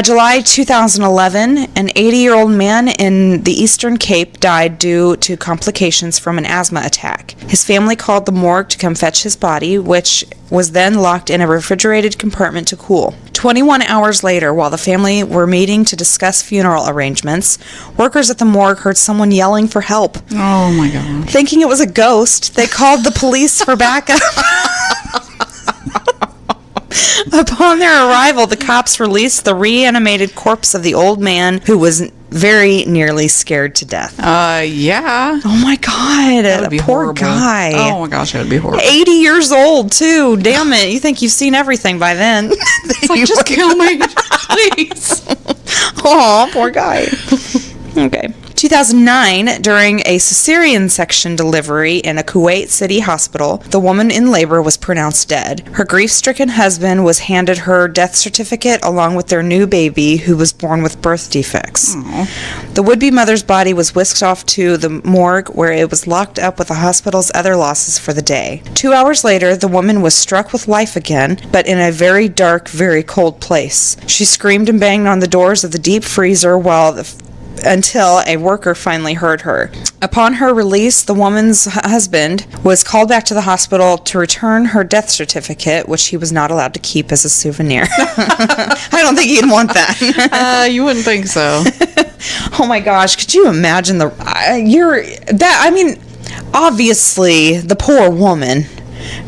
July 2011, an 80-year-old man in the Eastern Cape died due to complications from an asthma attack. His family called the morgue to come fetch his body, which was then locked in a refrigerated compartment to cool. 21 hours later, while the family were meeting to discuss funeral arrangements, workers at the morgue heard someone yelling for help. Oh, my God. Thinking it was a ghost, they called the police for backup. Upon their arrival, the cops released the reanimated corpse of the old man who was very nearly scared to death. Yeah. Oh my God, That would be poor horrible. guy. Oh, my gosh, that would be horrible. 80 years old, too. Damn it. You think you've seen everything by then. It's like, just kill me, please. Oh, poor guy. Okay. 2009, during a cesarean section delivery in a Kuwait City hospital, the woman in labor was pronounced dead. Her grief-stricken husband was handed her death certificate along with their new baby, who was born with birth defects. Aww. The would-be mother's body was whisked off to the morgue, where it was locked up with the hospital's other losses for the day. 2 hours later, the woman was struck with life again, but in a very dark, very cold place. She screamed and banged on the doors of the deep freezer until a worker finally heard her. Upon her release, the woman's husband was called back to the hospital to return her death certificate, which he was not allowed to keep as a souvenir. I don't think he'd want that. You wouldn't think so. Oh my gosh, could you imagine obviously the poor woman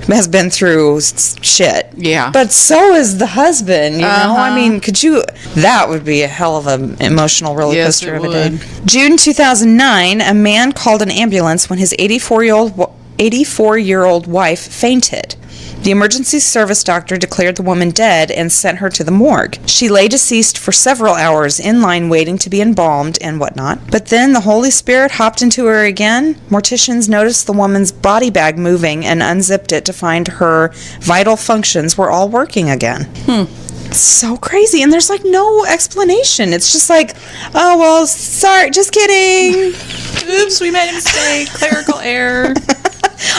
has been through shit. Yeah. But so is the husband, you know? I mean, that would be a hell of an emotional roller Yes, coaster it of a day. would. June 2009, a man called an ambulance when his 84-year-old wife fainted. The emergency service doctor declared the woman dead and sent her to the morgue. She lay deceased for several hours in line waiting to be embalmed and whatnot. But then the Holy Spirit hopped into her again. Morticians noticed the woman's body bag moving and unzipped it to find her vital functions were all working again. So crazy. And there's like no explanation. It's just like, oh, well, sorry, just kidding. Oops, we made a mistake. Clerical error.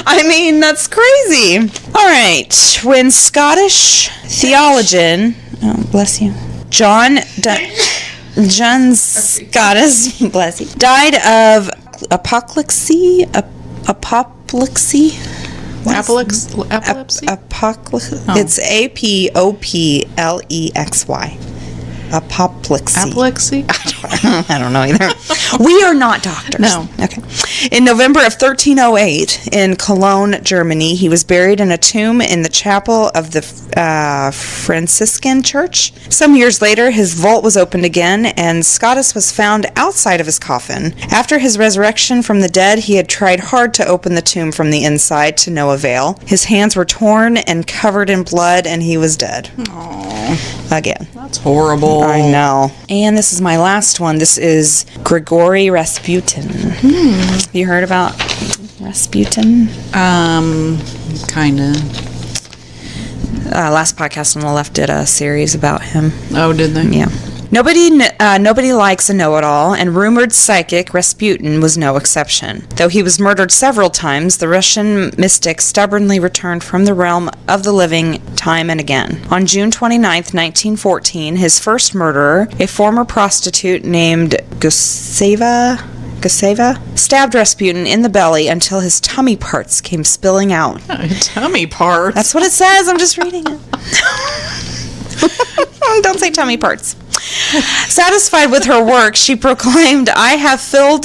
I mean, that's crazy. All right. When Scottish theologian, oh, bless you, John Scotus, bless you, died of apoplexy. Apoplexy. Epilepsy? Apoplexy. Oh. It's APOPLEXY. Apoplexy. Epilepsy? I don't know either. We are not doctors. No. Okay. In November of 1308, in Cologne, Germany, he was buried in a tomb in the chapel of the Franciscan Church. Some years later, his vault was opened again, and Scotus was found outside of his coffin. After his resurrection from the dead, he had tried hard to open the tomb from the inside, to no avail. His hands were torn and covered in blood, and he was dead. Aww. Again. That's horrible. I know. And this is my last one. This is Grigory Rasputin. You heard about Rasputin? Kinda. Last podcast on the left did a series about him. Oh, did they? Yeah. Nobody likes a know-it-all, and rumored psychic Rasputin was no exception. Though he was murdered several times, the Russian mystic stubbornly returned from the realm of the living time and again. On June 29th, 1914, his first murderer, a former prostitute named Guseva, stabbed Rasputin in the belly until his tummy parts came spilling out. Tummy parts. That's what it says. I'm just reading it. Don't say tummy parts. Satisfied with her work, she proclaimed, I have killed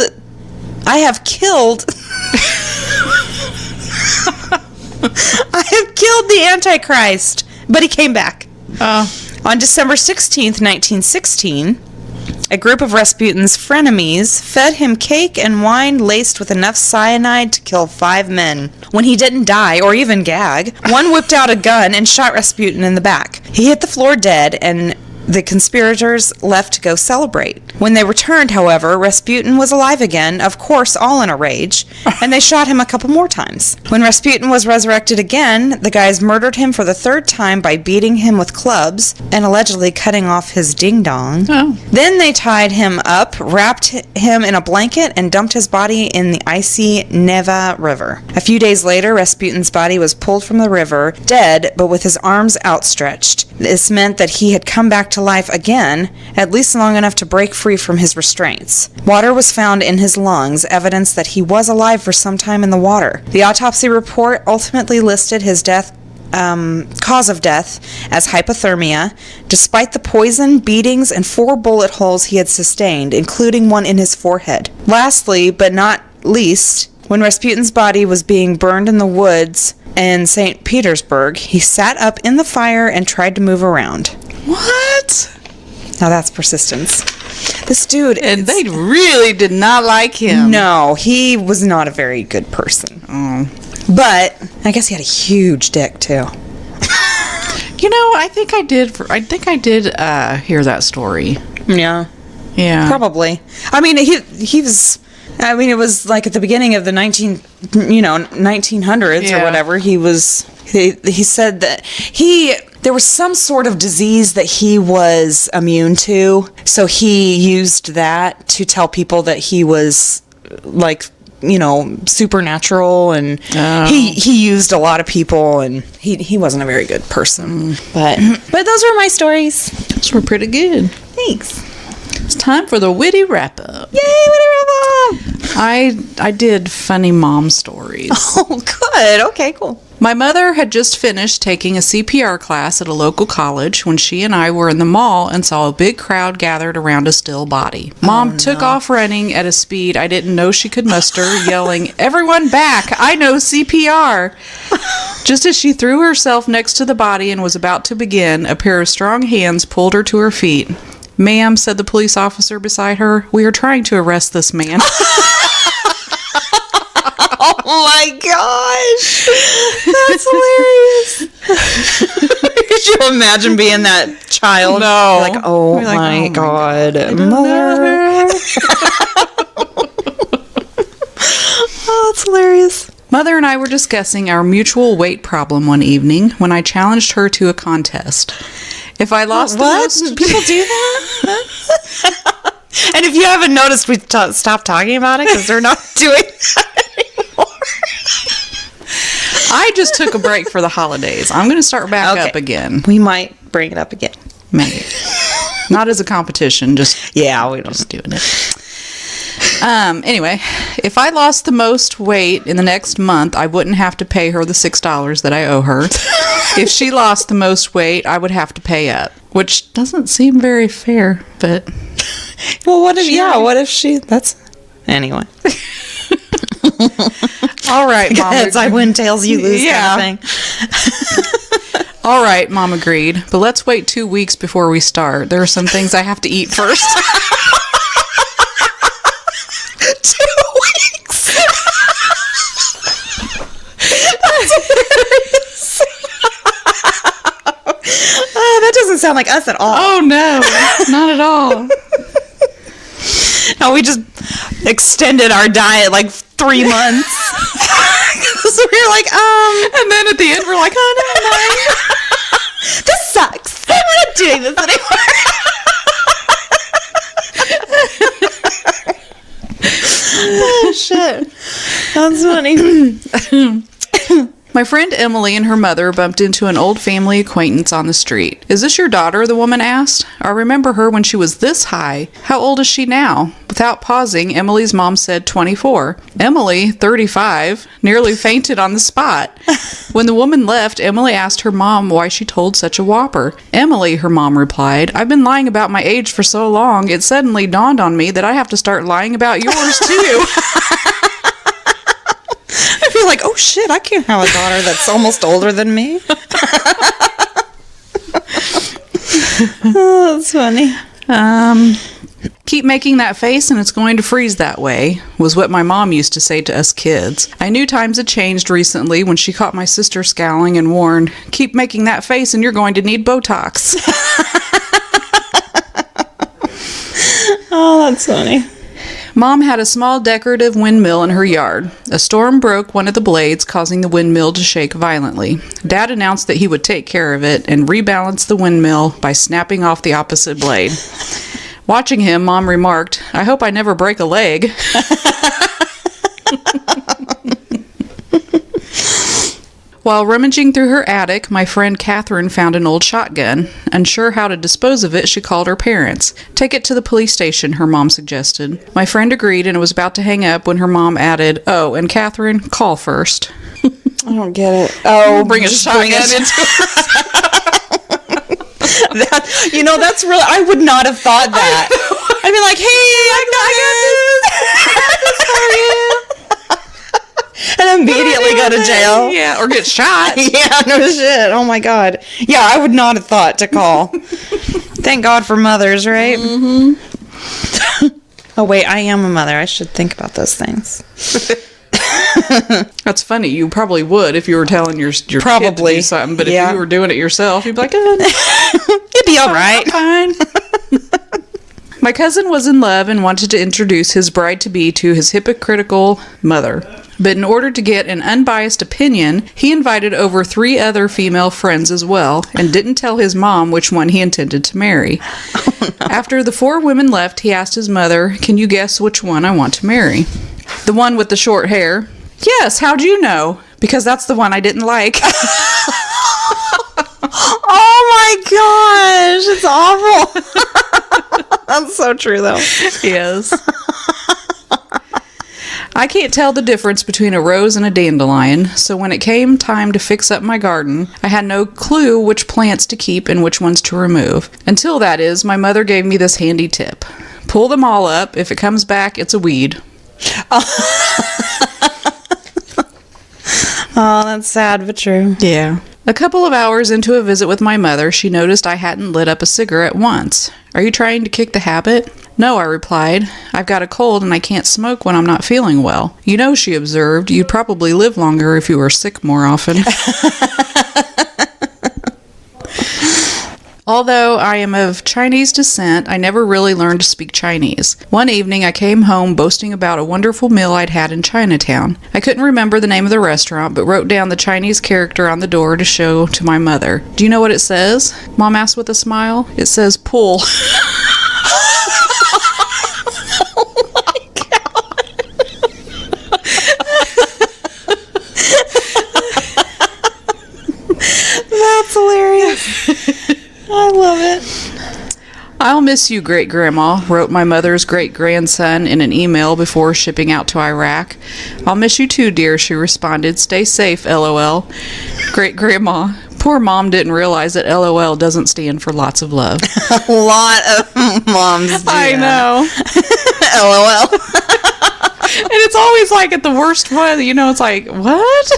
the Antichrist. But he came back. On December 16th, 1916, A group of Rasputin's frenemies fed him cake and wine laced with enough cyanide to kill 5 men. When he didn't die or even gag, one whipped out a gun and shot Rasputin in the back. He hit the floor dead, and the conspirators left to go celebrate. When they returned, however, Rasputin was alive again, of course all in a rage, and they shot him a couple more times. When Rasputin was resurrected again, the guys murdered him for the 3rd time by beating him with clubs and allegedly cutting off his ding-dong. Oh. Then they tied him up, wrapped him in a blanket, and dumped his body in the icy Neva River. A few days later, Rasputin's body was pulled from the river, dead, but with his arms outstretched. This meant that he had come back to life again, at least long enough to break free from his restraints. Water was found in his lungs, evidence that he was alive for some time in the water. The autopsy report ultimately listed his cause of death as hypothermia, despite the poison, beatings, and 4 bullet holes he had sustained, including one in his forehead. Lastly, but not least, when Rasputin's body was being burned in the woods in St. Petersburg, he sat up in the fire and tried to move around. What? Now that's persistence. This dude... And they really did not like him. No, he was not a very good person. Oh. But I guess he had a huge dick, too. You know, I think I did hear that story. Yeah. Yeah. Probably. I mean, he was... I mean, it was like at the beginning of the 1900s or Yeah. whatever. He said that there was some sort of disease that he was immune to, so he used that to tell people that he was like, supernatural, and he used a lot of people, and he wasn't a very good person. But those were my stories. Those were pretty good. Thanks. It's time for the witty wrap-up. Yay, whatever. I did funny mom stories. Oh, good. Okay, cool. My mother had just finished taking a CPR class at a local college when she and I were in the mall and saw a big crowd gathered around a still body. Mom took off running at a speed I didn't know she could muster, yelling, "Everyone back! I know CPR!" Just as she threw herself next to the body and was about to begin, a pair of strong hands pulled her to her feet. "Ma'am," said the police officer beside her, "we are trying to arrest this man." Oh my gosh. That's hilarious. Could you imagine being that child? No. Like, oh You're like, my oh my God. Mother. Oh, that's hilarious. Mother and I were discussing our mutual weight problem one evening when I challenged her to a contest. If I lost the What? most... People do that? And if you haven't noticed, we stopped talking about it because they're not doing that anymore. I just took a break for the holidays. I'm going to start back up again. We might bring it up again. Maybe. Not as a competition, just Yeah, we don't. just doing it. Anyway, if I lost the most weight in the next month, I wouldn't have to pay her the $6 that I owe her. If she lost the most weight, I would have to pay up, which doesn't seem very fair, but... Well, what if she... That's... Anyway. All right, Mom. Heads I win, tails you lose kind of thing. All right, Mom agreed, but let's wait 2 weeks before we start. There are some things I have to eat first. 2 weeks. That doesn't sound like us at all. Oh, no. Not at all. No, we just extended our diet like 3 months. So we were like, And then at the end, we're like, oh, no. this sucks. I'm not doing this anymore. Oh, shit. That's funny. My friend Emily and her mother bumped into an old family acquaintance on the street. "Is this your daughter?" the woman asked. "I remember her when she was this high. How old is she now?" Without pausing, Emily's mom said 24. Emily, 35, nearly fainted on the spot. When the woman left, Emily asked her mom why she told such a whopper. "Emily," her mom replied, "I've been lying about my age for so long, it suddenly dawned on me that I have to start lying about yours too." I feel like, oh shit, I can't have a daughter that's almost older than me. Oh, that's funny. Keep making that face and it's going to freeze that way, was what my mom used to say to us kids. I knew times had changed recently when she caught my sister scowling and warned, keep making that face and you're going to need Botox. Oh, that's funny. Mom had a small decorative windmill in her yard. A storm broke one of the blades, causing the windmill to shake violently. Dad announced that he would take care of it and rebalance the windmill by snapping off the opposite blade. Watching him, Mom remarked, I hope I never break a leg. While rummaging through her attic, my friend Catherine found an old shotgun. Unsure how to dispose of it, she called her parents. Take it to the police station, her mom suggested. My friend agreed and was about to hang up when her mom added, oh, and Catherine, call first. I don't get it. Oh, Bring a shotgun into it. That's really, I would not have thought that. I'd be like, hey, I got this. And immediately go to jail. Yeah, or get shot. Yeah, no shit. Oh my God. Yeah, I would not have thought to call. Thank God for mothers, right? Mm-hmm. Oh wait, I am a mother. I should think about those things. That's funny. You probably would if you were telling your kid to Probably. do something, but Yeah. if you were doing it yourself, you'd be like, It'd be all right. fine. My cousin was in love and wanted to introduce his bride-to-be to his hypocritical mother. But in order to get an unbiased opinion, he invited over 3 other female friends as well, and didn't tell his mom which one he intended to marry. Oh, no. After the 4 women left, he asked his mother, can you guess which one I want to marry? The one with the short hair. Yes, how'd you know? Because that's the one I didn't like. Oh my gosh, it's awful. That's so true, though. Yes. I can't tell the difference between a rose and a dandelion, so when it came time to fix up my garden, I had no clue which plants to keep and which ones to remove. Until, that is, my mother gave me this handy tip. Pull them all up. If it comes back, it's a weed. Oh, that's sad, but true. Yeah. A couple of hours into a visit with my mother, she noticed I hadn't lit up a cigarette once. Are you trying to kick the habit? No, I replied. I've got a cold and I can't smoke when I'm not feeling well. You know, she observed, you'd probably live longer if you were sick more often. Although I am of Chinese descent, I never really learned to speak Chinese. One evening, I came home boasting about a wonderful meal I'd had in Chinatown. I couldn't remember the name of the restaurant, but wrote down the Chinese character on the door to show to my mother. Do you know what it says? Mom asked with a smile. It says, pull. That's hilarious. I love it. I'll miss you, great-grandma, wrote my mother's great-grandson in an email before shipping out to Iraq. I'll miss you too, dear, she responded. Stay safe, LOL. Great-grandma. Poor mom didn't realize that LOL doesn't stand for lots of love. A lot of moms do I that. know. LOL. And it's always like at the worst one, it's like, what?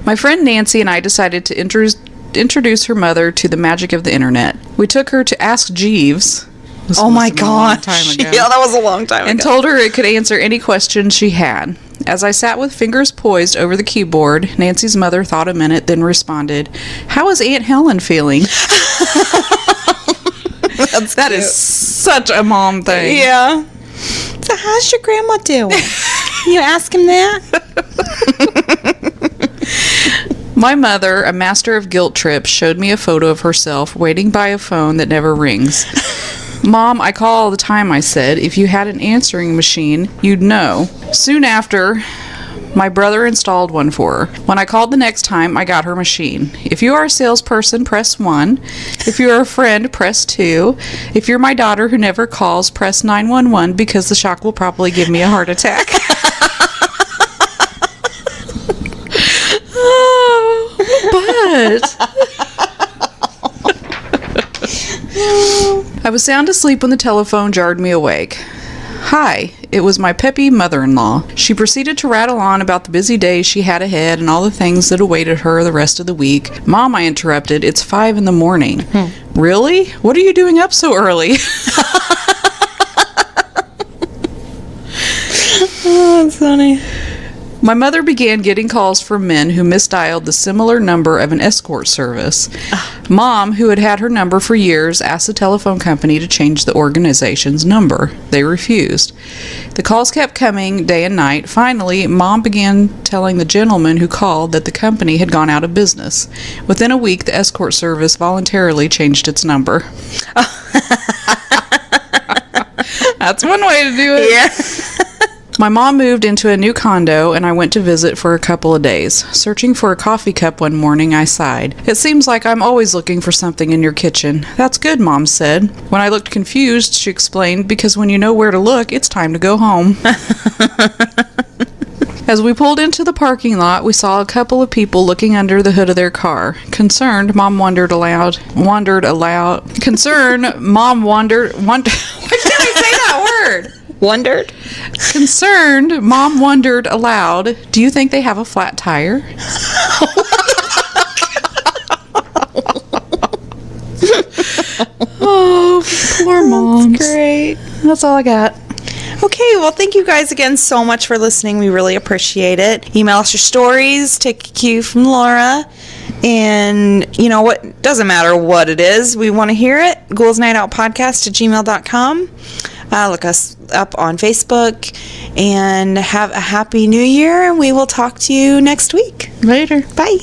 My friend Nancy and I decided to introduce her mother to the magic of the internet. We took her to Ask Jeeves. This Oh my must have been a long gosh. time ago. Yeah, that was a long time And ago. told her it could answer any question she had. As I sat with fingers poised over the keyboard, Nancy's mother thought a minute, then responded, "How is Aunt Helen feeling?" That is such a mom thing. Yeah. So how's your grandma doing? You ask him that? My mother, a master of guilt trips, showed me a photo of herself waiting by a phone that never rings. Mom, I call all the time, I said. If you had an answering machine, you'd know. Soon after, my brother installed one for her. When I called the next time, I got her machine. If you are a salesperson, press 1. If you're a friend, press 2. If you're my daughter who never calls, press 911 because the shock will probably give me a heart attack. But I was sound asleep when the telephone jarred me awake. Hi, it was my peppy mother-in-law. She proceeded to rattle on about the busy days she had ahead and all the things that awaited her the rest of the week. Mom, I interrupted, it's 5 a.m. Really? What are you doing up so early? Oh, that's funny. My mother began getting calls from men who misdialed the similar number of an escort service. Mom, who had had her number for years, asked the telephone company to change the organization's number. They refused. The calls kept coming day and night. Finally, Mom began telling the gentleman who called that the company had gone out of business. Within a week, the escort service voluntarily changed its number. That's one way to do it. Yeah. My mom moved into a new condo, and I went to visit for a couple of days. Searching for a coffee cup one morning, I sighed. It seems like I'm always looking for something in your kitchen. That's good, Mom said. When I looked confused, she explained, because when you know where to look, it's time to go home. As we pulled into the parking lot, we saw a couple of people looking under the hood of their car. Concerned, Mom wandered aloud. Concerned, Mom wandered. Why can't I say that word? Wondered? Concerned, Mom wondered aloud, do you think they have a flat tire? Oh, poor moms. Great. That's all I got. Okay, well, thank you guys again so much for listening. We really appreciate it. Email us your stories, take a cue from Laura. And, you know what? Doesn't matter what it is. We want to hear it. ghouls-night-out-podcast@gmail.com. Look us up on Facebook. And have a happy new year. And we will talk to you next week. Later. Bye.